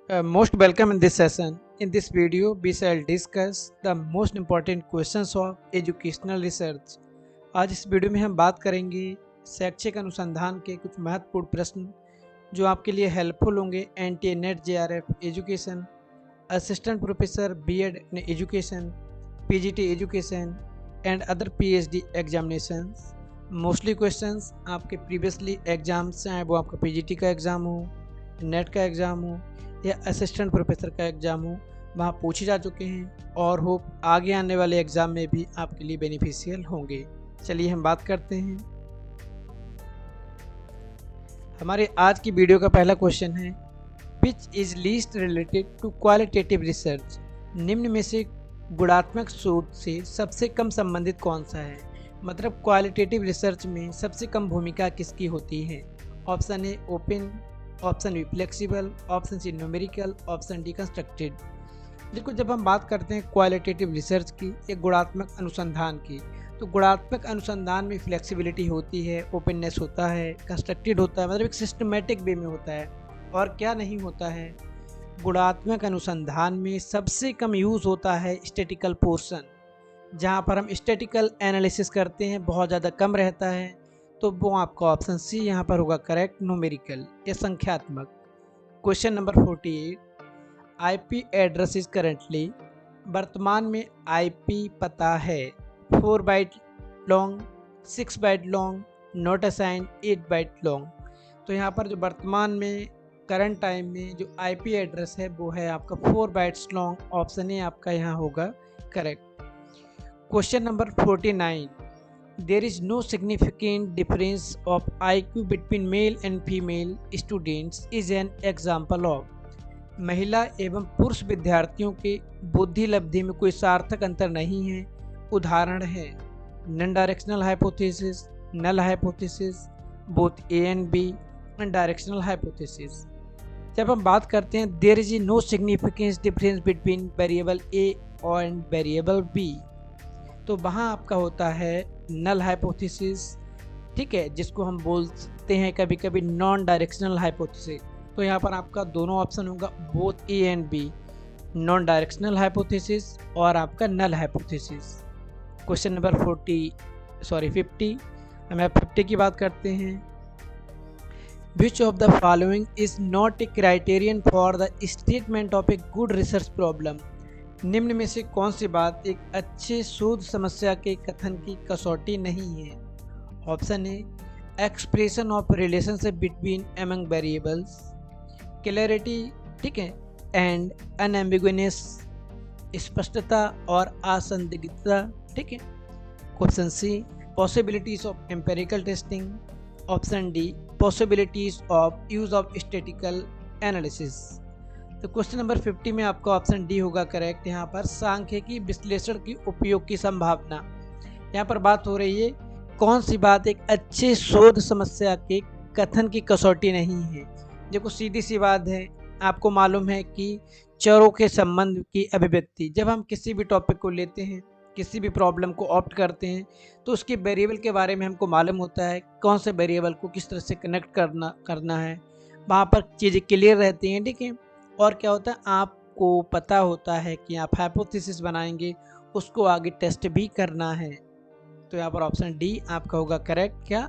Most welcome in this session. In this video, we shall discuss the most important questions of educational research. आज इस video में हम बात करेंगे शैक्षिक अनुसंधान के कुछ महत्वपूर्ण प्रश्न जो आपके लिए हेल्पफुल होंगे NTA NET JRF education, assistant professor BEd in education, PGT education and other PhD examinations. Mostly questions आपके प्रीवियसली एग्जाम्स चाहे वो आपका पीजीटी का एग्ज़ाम हो, नेट का एग्ज़ाम हो या असिस्टेंट प्रोफेसर का एग्ज़ाम हो, वहाँ पूछे जा चुके हैं और होप आगे आने वाले एग्ज़ाम में भी आपके लिए बेनिफिशियल होंगे। चलिए हम बात करते हैं। हमारे आज की वीडियो का पहला क्वेश्चन है, which is least related to qualitative research. निम्न में से गुणात्मक शोध से सबसे कम संबंधित कौन सा है? मतलब क्वालिटेटिव रिसर्च में सबसे कम भूमिका किसकी होती है? Option A open, option B flexible, option C numerical, option D constructed. देखो, जब हम बात करते हैं क्वालिटेटिव रिसर्च की या गुणात्मक अनुसंधान की, तो गुणात्मक अनुसंधान में फ्लेक्सिबिलिटी होती है, ओपननेस होता है, कंस्ट्रक्टेड होता है, मतलब एक सिस्टमेटिक वे में होता है। और क्या नहीं होता है? गुणात्मक अनुसंधान में सबसे कम यूज़ होता है स्टैटिकल पोर्शन, जहाँ पर हम स्टैटिकल एनालिसिस करते हैं, बहुत ज़्यादा कम रहता है। तो वो आपका ऑप्शन सी यहाँ पर होगा करेक्ट, न्यूमेरिकल या संख्यात्मक। Question number 48, IP address is currently. वर्तमान में आईपी पता है 4 byte long, 6 byte long, not assign 8 byte long. तो यहाँ पर जो वर्तमान में करंट टाइम में जो आईपी एड्रेस है वो है आपका 4 बाइट्स लॉन्ग। ऑप्शन ए आपका यहाँ होगा correct. Question number 49, there is no significant difference of IQ between male and female students is an example of. महिला एवं पुरुष विद्यार्थियों के बुद्धि लब्धि में कोई सार्थक अंतर नहीं है। उदाहरण है non directional hypothesis, null hypothesis, both A and B and directional hypothesis. जब हम बात करते हैं there is no significance difference between variable A and variable B, तो वहाँ आपका होता है नल हाइपोथेसिस, ठीक है, जिसको हम बोलते हैं कभी कभी नॉन डायरेक्शनल हाइपोथेसिस। तो यहाँ पर आपका दोनों ऑप्शन होगा, both A and B, non directional hypothesis और आपका नल हाइपोथेसिस। क्वेश्चन नंबर 50, हम 50 की बात करते हैं। विच of the following is not a criterion for the statement of a good research problem. निम्न में से कौन सी बात एक अच्छे शोध समस्या के कथन की कसौटी नहीं है? Option A expression of relationship between among variables, clarity, ठीक है, एंड अनएम्बिगुइनेस, स्पष्टता और असंदिग्धता, ठीक है। Option C possibilities of empirical testing, option D possibilities of use of statical analysis. तो क्वेश्चन नंबर 50 में आपका ऑप्शन डी होगा करेक्ट। यहाँ पर सांख्यिकी विश्लेषण की उपयोग की संभावना। यहाँ पर बात हो रही है कौन सी बात एक अच्छे शोध समस्या के कथन की कसौटी नहीं है। देखो, सीधी सी बात है, आपको मालूम है कि चरों के संबंध की अभिव्यक्ति, जब हम किसी भी टॉपिक को लेते हैं, किसी भी प्रॉब्लम को ऑप्ट करते हैं, तो उसके वेरिएबल के बारे में हमको मालूम होता है, कौन से वेरिएबल को किस तरह से कनेक्ट करना है, वहाँ पर चीज़ें क्लियर रहती हैं, ठीक है। और क्या होता है, आपको पता होता है कि आप हाइपोथेसिस बनाएंगे, उसको आगे टेस्ट भी करना है। तो यहाँ पर ऑप्शन डी आपका होगा करेक्ट। क्या?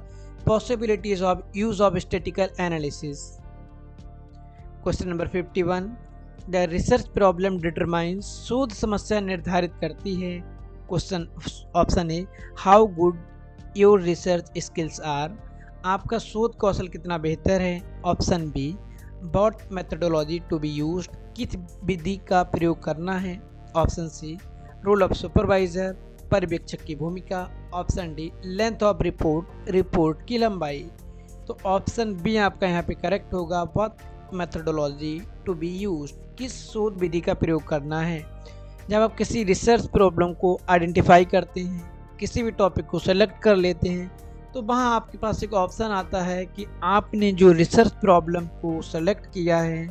Possibilities of use of statical analysis. Question number 51, the research problem determines. शोध समस्या निर्धारित करती है। Question option A how good your research skills are. आपका शोध कौशल कितना बेहतर है। Option B what methodology to be used, किस विधि का प्रयोग करना है। Option C role of supervisor, पर्यवेक्षक की भूमिका। Option D length of report की लंबाई। तो ऑप्शन बी आपका यहाँ पे करेक्ट होगा, what methodology to be used, किस शोध विधि का प्रयोग करना है। जब आप किसी रिसर्च प्रॉब्लम को आइडेंटिफाई करते हैं, किसी भी टॉपिक को सेलेक्ट कर लेते हैं, तो वहाँ आपके पास एक ऑप्शन आता है कि आपने जो रिसर्च प्रॉब्लम को सेलेक्ट किया है,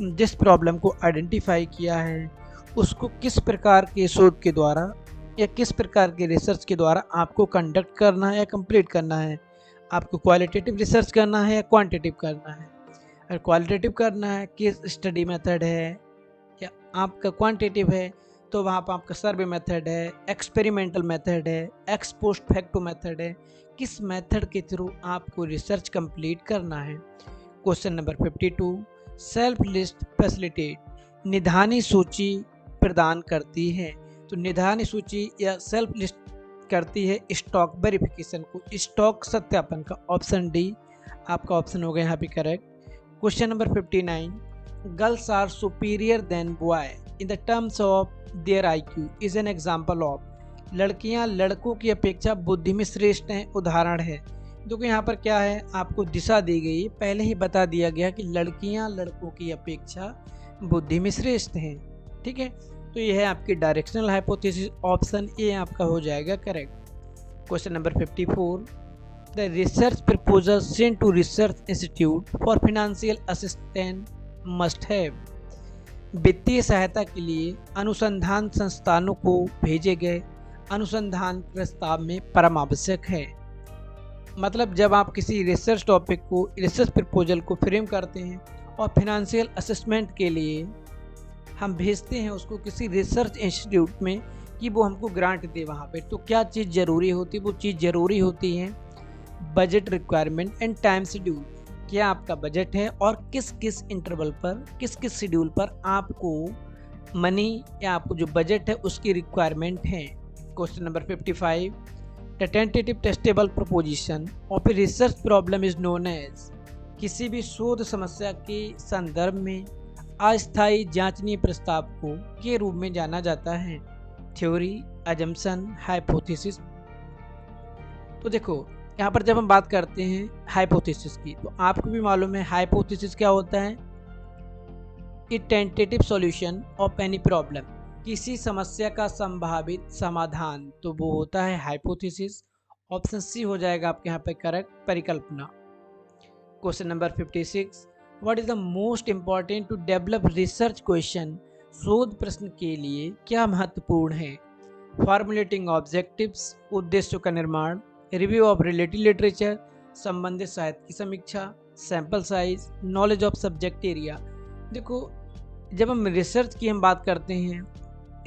जिस प्रॉब्लम को आइडेंटिफाई किया है, उसको किस प्रकार के शोध के द्वारा या किस प्रकार के रिसर्च के द्वारा आपको कंडक्ट करना है या कंप्लीट करना है। आपको क्वालिटेटिव रिसर्च करना है या क्वांटिटेटिव करना है। अगर क्वालिटेटिव करना है, केस स्टडी मेथड है या आपका क्वांटिटेटिव है, तो वहाँ पर आपका सर्वे मेथड है, एक्सपेरिमेंटल मेथड है, एक्स पोस्ट फैक्टो मेथड है। किस मेथड के थ्रू आपको रिसर्च कंप्लीट करना है। Question number 52, self list facilitate निधानी सूची प्रदान करती है। तो निधानी सूची या सेल्फ लिस्ट करती है स्टॉक वेरिफिकेशन को, स्टॉक सत्यापन का। ऑप्शन डी आपका ऑप्शन हो गया यहाँ पे correct. Question number 59, girls are superior than boy in the terms of their IQ is an example of. लड़कियां लड़कों की अपेक्षा बुद्धि में श्रेष्ठ हैं, उदाहरण है। देखो यहाँ पर क्या है, आपको दिशा दी गई, पहले ही बता दिया गया कि लड़कियां लड़कों की अपेक्षा बुद्धि में श्रेष्ठ हैं। ठीक है, तो ये है आपकी डायरेक्शनल हाइपोथेसिस। ऑप्शन ए आपका हो जाएगा correct. Question number 54, the research proposal sent to research institute for financial assistant must have. वित्तीय सहायता के लिए अनुसंधान संस्थानों को भेजे गए अनुसंधान प्रस्ताव में परम आवश्यक है। मतलब जब आप किसी रिसर्च टॉपिक को, रिसर्च प्रपोजल को फ्रेम करते हैं और फाइनेंशियल असेसमेंट के लिए हम भेजते हैं उसको किसी रिसर्च इंस्टीट्यूट में कि वो हमको ग्रांट दे वहाँ पे, तो क्या चीज़ ज़रूरी होती है? वो चीज़ ज़रूरी होती है budget requirement and time schedule. क्या आपका बजट है और किस किस इंटरवल पर, किस किस शेड्यूल पर आपको मनी या आपको जो बजट है उसकी रिक्वायरमेंट है। Question number 55, the tentative testable proposition of a research problem is known as. किसी भी शोध समस्या के संदर्भ में अस्थायी जांचनीय प्रस्ताव को के रूप में जाना जाता है। Theory, assumption, hypothesis. तो देखो यहाँ पर जब हम बात करते हैं हाइपोथेसिस की, तो आपको भी मालूम है हाइपोथेसिस क्या होता है। A tentative solution of any problem, किसी समस्या का संभावित समाधान, तो वो होता है हाइपोथेसिस। ऑप्शन सी हो जाएगा आपके यहाँ पे करेक्ट, परिकल्पना। Question number 56, what is the most important to develop research question. शोध प्रश्न के लिए क्या महत्वपूर्ण है। फॉर्मुलेटिंग ऑब्जेक्टिव्स, उद्देश्यों का निर्माण, रिव्यू ऑफ रिलेटेड लिटरेचर, संबंधित साहित्य की समीक्षा, sample size, knowledge of subject area. देखो जब हम रिसर्च की हम बात करते हैं,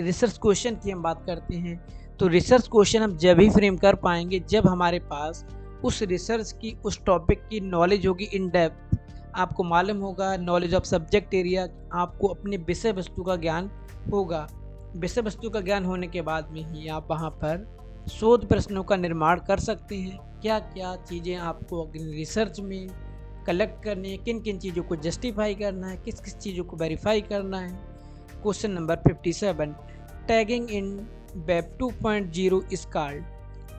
रिसर्च क्वेश्चन की हम बात करते हैं, तो रिसर्च क्वेश्चन हम जब ही फ्रेम कर पाएंगे जब हमारे पास उस रिसर्च की, उस टॉपिक की नॉलेज होगी इन डेप्थ। आपको मालूम होगा नॉलेज ऑफ सब्जेक्ट एरिया, आपको अपने विषय वस्तु का ज्ञान होगा। विषय वस्तु का ज्ञान होने के बाद में ही आप वहाँ पर शोध प्रश्नों का निर्माण कर सकते हैं। क्या क्या चीज़ें आपको रिसर्च में कलेक्ट करनी है, किन किन चीज़ों को जस्टिफाई करना है, किस किस चीज़ों को वेरीफाई करना है। Question number 57, tagging in web 2.0 is called.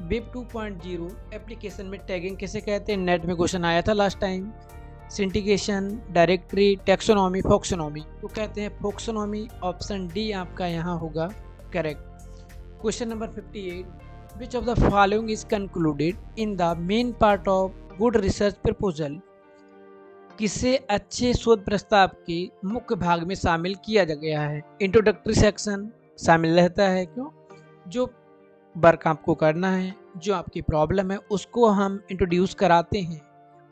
Web 2.0 application में टैगिंग किसे कहते हैं? नेट में क्वेश्चन आया था last time. Syndication, directory, taxonomy, folksonomy. तो कहते हैं फॉक्सोनॉमी। ऑप्शन डी आपका यहाँ होगा correct. Question number 58, which of the following is concluded in the main part of good research proposal. किसे अच्छे शोध प्रस्ताव के मुख्य भाग में शामिल किया गया है? इंट्रोडक्टरी सेक्शन शामिल रहता है। क्यों? जो वर्क आपको करना है, जो आपकी प्रॉब्लम है उसको हम इंट्रोड्यूस कराते हैं।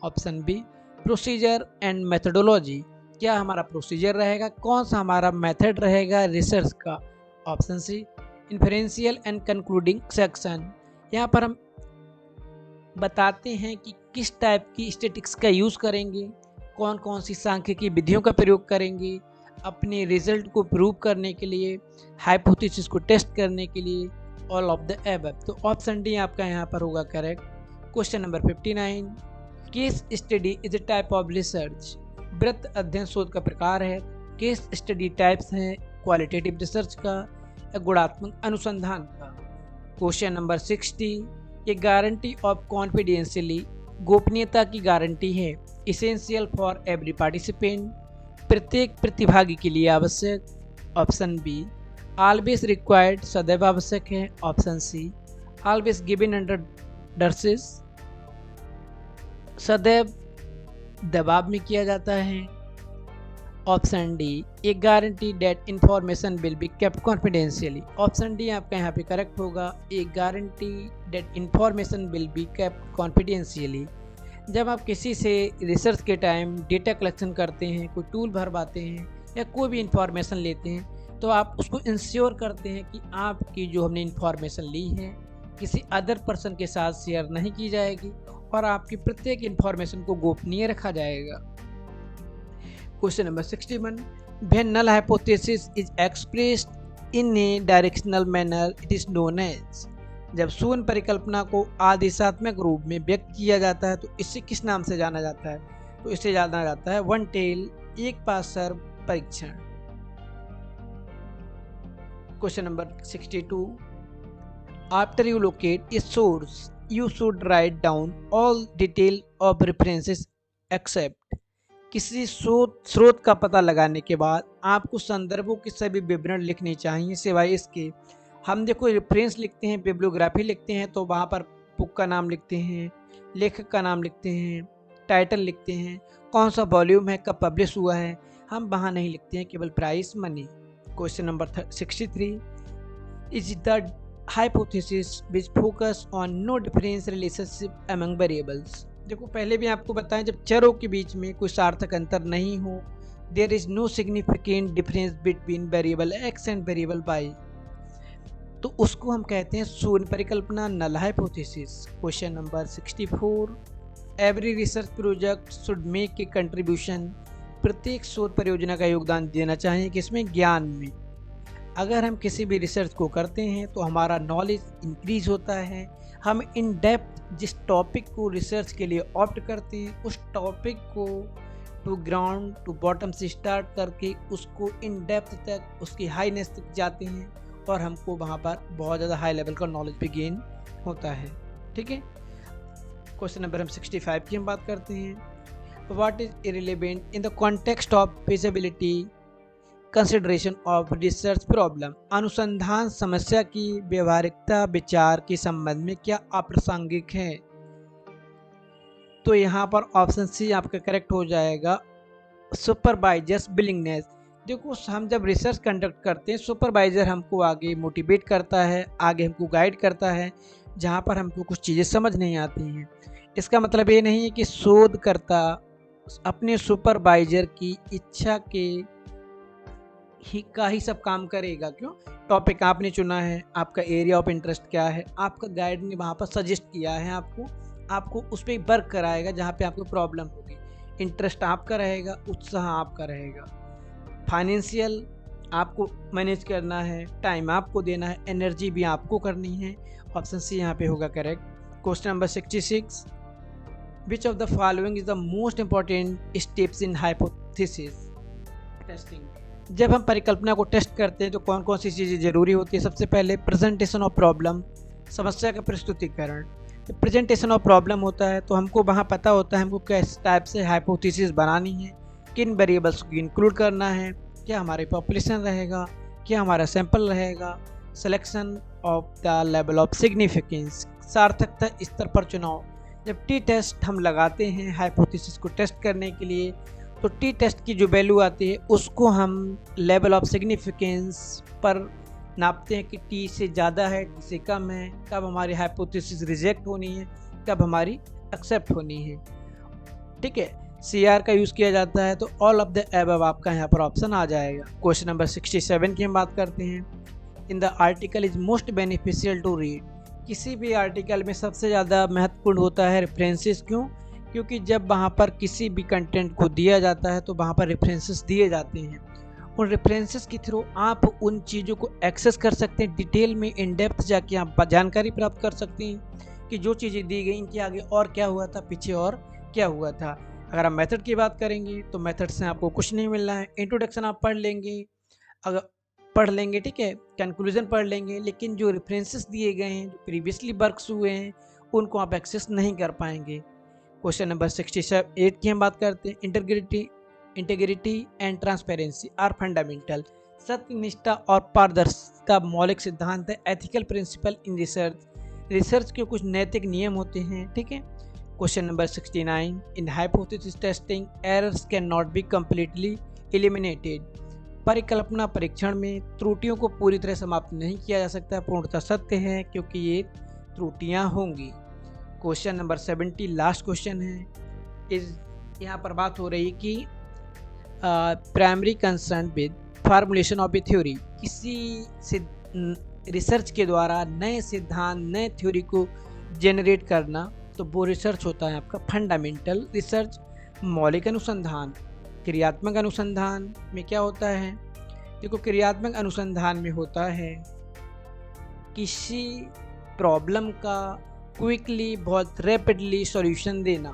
Option B, procedure and methodology, क्या हमारा प्रोसीजर रहेगा, कौन सा हमारा मेथड रहेगा रिसर्च का। Option C, inferential and concluding section, यहाँ पर हम बताते हैं कि किस टाइप की स्टैटिस्टिक्स का यूज़ करेंगे, कौन कौन सी सांख्यिकी विधियों का प्रयोग करेंगे अपने रिजल्ट को प्रूव करने के लिए, हाइपोथेसिस को टेस्ट करने के लिए, ऑल ऑफ द एबव। तो ऑप्शन डी आपका यहाँ पर होगा correct. Question number 59, case study is a type of research. वृत्त अध्ययन शोध का प्रकार है। केस स्टडी टाइप्स हैं क्वालिटेटिव रिसर्च का या गुणात्मक अनुसंधान का। क्वेश्चन नंबर 60, ये गारंटी ऑफ कॉन्फिडेंशियली, गोपनीयता की गारंटी है। इसेंशियल फॉर एवरी पार्टिसिपेंट, प्रत्येक प्रतिभागी के लिए आवश्यक। ऑप्शन बी, ऑलवेज रिक्वायर्ड, सदैव आवश्यक है। Option C, always given under duress, सदैव दबाव में किया जाता है। Option D, a guarantee that information will be kept confidentially. Option D आपका यहाँ पे करेक्ट होगा, a guarantee that information will be kept confidentially. जब आप किसी से रिसर्च के टाइम डेटा कलेक्शन करते हैं, कोई टूल भरवाते हैं या कोई भी इंफॉर्मेशन लेते हैं, तो आप उसको इंश्योर करते हैं कि आपकी जो हमने इंफॉर्मेशन ली है किसी अदर पर्सन के साथ शेयर नहीं की जाएगी और आपकी प्रत्येक इंफॉर्मेशन को गोपनीय रखा जाएगा। Question number 61, when null hypothesis is expressed in a directional manner it is known as. जब शून्य परिकल्पना को आदेशात्मक रूप में व्यक्त किया जाता है तो इसे किस नाम से जाना जाता है? तो इसे जाना जाता है वन टेल, एक पास सर्व परीक्षण। Question number 62, after you locate a source you should write down all detail of references except. किसी स्रोत का पता लगाने के बाद आपको संदर्भों के सभी विवरण लिखने चाहिए सिवाय इसके। हम देखो रेफरेंस लिखते हैं, बिब्लियोग्राफी लिखते हैं तो वहाँ पर बुक का नाम लिखते हैं, लेखक का नाम लिखते हैं, टाइटल लिखते हैं, कौन सा वॉल्यूम है, कब पब्लिश हुआ है, हम वहाँ नहीं लिखते हैं, केवल price money. Question number 63, is the hypothesis which focus on no difference relationship among variables. देखो पहले भी आपको बताएं, जब चरों के बीच में कोई सार्थक अंतर नहीं हो, there is no significant difference between variable X and variable Y, तो उसको हम कहते हैं शून्य परिकल्पना, null hypothesis. Question number 64, every research project should make a contribution. प्रत्येक शोध परियोजना का योगदान देना चाहिए किसमें? ज्ञान में। अगर हम किसी भी रिसर्च को करते हैं तो हमारा नॉलेज इंक्रीज होता है। हम इन डेप्थ जिस टॉपिक को रिसर्च के लिए ऑप्ट करते हैं उस टॉपिक को टू ग्राउंड टू बॉटम से स्टार्ट करके उसको इन डेप्थ तक, उसकी हाईनेस तक जाते हैं और हमको वहाँ पर बहुत ज़्यादा हाई लेवल का नॉलेज भी गेन होता है। ठीक है। क्वेश्चन नंबर 65 की हम बात करते हैं। What is irrelevant in the context of feasibility consideration of research problem. अनुसंधान समस्या की व्यवहारिकता विचार के संबंध में क्या अप्रासंगिक है? तो यहाँ पर ऑप्शन सी आपका करेक्ट हो जाएगा, सुपरवाइजर्स विलिंगनेस। देखो हम जब रिसर्च कंडक्ट करते हैं सुपरवाइज़र हमको आगे मोटिवेट करता है, आगे हमको गाइड करता है जहाँ पर हमको कुछ चीज़ें समझ नहीं आती हैं। इसका मतलब ये नहीं है कि शोधकर्ता अपने सुपरवाइज़र की इच्छा के ही सब काम करेगा। क्यों? टॉपिक आपने चुना है, आपका एरिया ऑफ इंटरेस्ट क्या है, आपका गाइड ने वहाँ पर सजेस्ट किया है आपको उस पर वर्क कराएगा जहाँ पे आपको प्रॉब्लम होगी। इंटरेस्ट आपका रहेगा, उत्साह आपका रहेगा, फाइनेंशियल आपको मैनेज करना है, टाइम आपको देना है, एनर्जी भी आपको करनी है। ऑप्शन सी यहाँ पे होगा correct. Question number 66, which of the following is the most important steps in hypothesis testing. जब हम परिकल्पना को टेस्ट करते हैं तो कौन कौन सी चीज़ें ज़रूरी होती है? सबसे पहले प्रेजेंटेशन ऑफ प्रॉब्लम, समस्या का प्रस्तुतिकरण। जब प्रेजेंटेशन ऑफ प्रॉब्लम होता है तो हमको वहाँ पता होता है हमको किस टाइप से हाइपोथेसिस बनानी है, किन वेरिएबल्स को इंक्लूड करना है, क्या हमारी पॉपुलेशन रहेगा, क्या हमारा सैंपल रहेगा, selection of the level of significance, सार्थकता स्तर पर चुनाव। जब टी टेस्ट हम लगाते हैं हाइपोथेसिस को टेस्ट करने के लिए तो टी टेस्ट की जो वैल्यू आती है उसको हम लेवल ऑफ सिग्निफिकेंस पर नापते हैं कि टी से ज़्यादा है, टी से कम है, कब हमारी हाइपोथेसिस रिजेक्ट होनी है, कब हमारी एक्सेप्ट होनी है। ठीक है। CR का यूज़ किया जाता है तो ऑल ऑफ द एबव आपका यहाँ पर ऑप्शन आ जाएगा। क्वेश्चन नंबर 67 की हम बात करते हैं। In the article is most beneficial to read. किसी भी आर्टिकल में सबसे ज़्यादा महत्वपूर्ण होता है रेफरेंसेस। क्यों? क्योंकि जब वहाँ पर किसी भी कंटेंट को दिया जाता है तो वहाँ पर रेफरेंसेस दिए जाते हैं। उन रेफरेंसेस के थ्रू आप उन चीज़ों को एक्सेस कर सकते हैं, डिटेल में इन डेप्थ जाके आप जानकारी प्राप्त कर सकते हैं कि जो चीज़ें दी गई इनके आगे और क्या हुआ था, पीछे और क्या हुआ था। अगर आप मेथड की बात करेंगे तो मेथड से आपको कुछ नहीं मिल रहा है। इंट्रोडक्शन आप पढ़ लेंगे, ठीक है, कंक्लूजन पढ़ लेंगे, लेकिन जो रेफरेंसेस दिए गए हैं, जो प्रीवियसली वर्क्स हुए हैं, उनको आप एक्सेस नहीं कर पाएंगे। क्वेश्चन नंबर 68 की हम बात करते हैं। Integrity and transparency are fundamental. सत्यनिष्ठा और पारदर्शिता मौलिक सिद्धांत है। एथिकल प्रिंसिपल इन रिसर्च के कुछ नैतिक नियम होते हैं। ठीक है। Question number 69, in hypothesis testing errors can not be completely eliminated. परिकल्पना परीक्षण में त्रुटियों को पूरी तरह समाप्त नहीं किया जा सकता। पूर्णतः सत्य है क्योंकि ये त्रुटियां होंगी। क्वेश्चन नंबर 70 लास्ट क्वेश्चन है। इस यहाँ पर बात हो रही कि primary concern with formulation of A theory, किसी रिसर्च के द्वारा नए सिद्धांत नए थ्योरी को जनरेट करना, तो वो रिसर्च होता है आपका फंडामेंटल रिसर्च। मौलिक अनुसंधान, क्रियात्मक अनुसंधान में क्या होता है? देखो, क्रियात्मक अनुसंधान में होता है किसी प्रॉब्लम का क्विकली, बहुत रैपिडली सॉल्यूशन देना,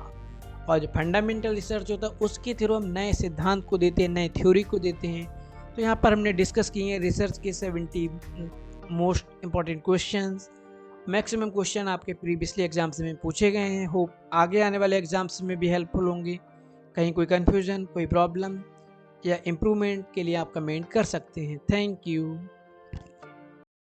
और जो फंडामेंटल रिसर्च होता है उसके थ्रू हम नए सिद्धांत को देते हैं, नए थ्योरी को देते हैं। तो यहाँ पर हमने डिस्कस किए हैं रिसर्च के 70 most important questions. Maximum question आपके प्रीवियसली एग्जाम्स में पूछे गए हैं। होप आगे आने वाले एग्जाम्स में भी हेल्पफुल होंगे। कहीं कोई कन्फ्यूज़न, कोई प्रॉब्लम या इम्प्रूवमेंट के लिए आप कमेंट कर सकते हैं। Thank you.